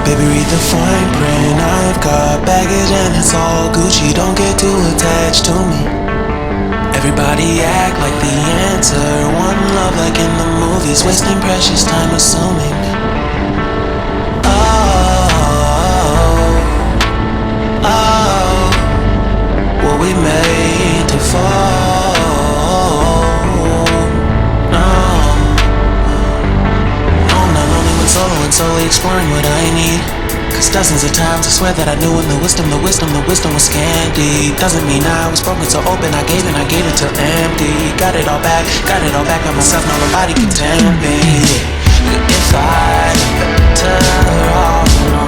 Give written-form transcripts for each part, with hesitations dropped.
Baby, read the fine print. I've got baggage and it's all Gucci. Don't get too attached to me. Everybody act like the answer. One love like in the movies. Wasting precious time assuming. Were we made to fall? No, not only when solo and solely exploring what I need. Cause dozens of times I swear that I knew when the wisdom was scanty. Doesn't mean I was broken so open, I gave it till empty. Got it all back by myself, now nobody can tempt me. If I better off alone,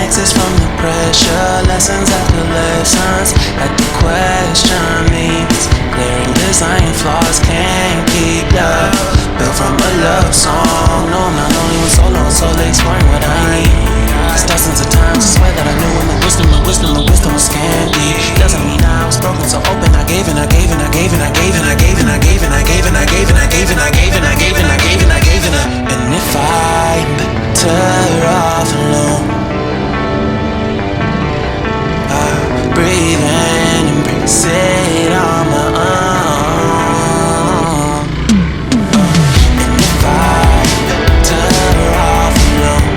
exits from the pressure, lessons after lessons. Had to question these glaring design flaws. Can't keep love built from a love song. No, not only when solo and solely exploring what I need. Cause dozens of times I swear that I knew when the wisdom was scanty. Doesn't mean I was broken so open. I gave it. And if I'm better off alone, breathe and embrace it on my own. And if I'm better off alone,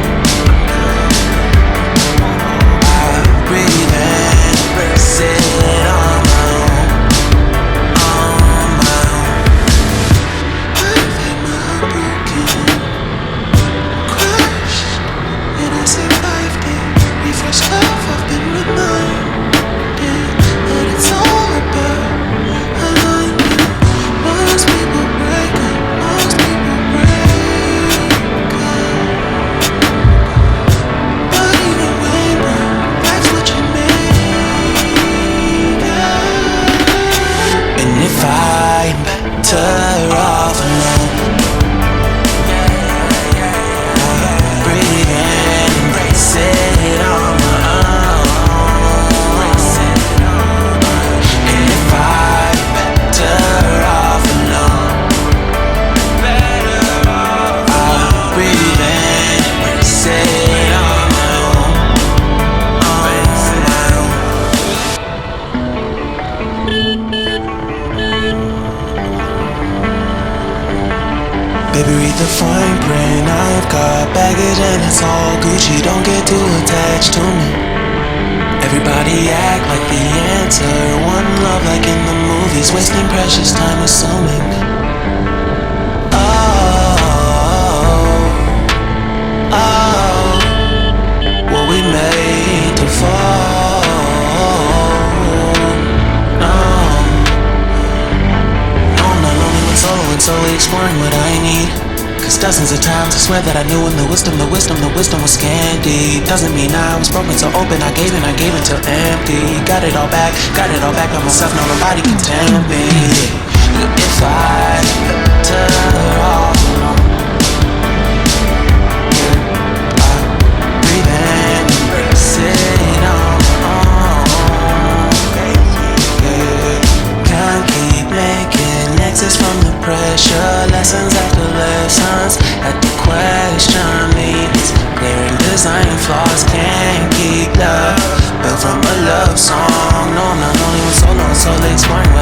I breathe and embrace it on my own. On my own. I've had my heart broken, crushed, and I survived it. Refresh love, I've been reminded. Better off alone. Breathe and embrace it on my own. And if I'm better off alone, I'll breathe and embrace it on my own. Baby, read the fine print. I've got baggage and it's all Gucci. Don't get too attached to me. Everybody act like the answer. One love like in the movies. Wasting precious time assuming. Were we made to fall? Solo and solely exploring what I need. Cause dozens of times I swear that I knew when the wisdom was scanty. Doesn't mean I was broken so open. I gave it till empty. Got it all back by myself. Now nobody can tempt me. If I better off alone, I breathe and embrace it on my own. Can't keep making exits from the pressure, lessons after lessons. Had to question these glaring design flaws. Can't keep love built from a love song. No, not only when solo and solely exploring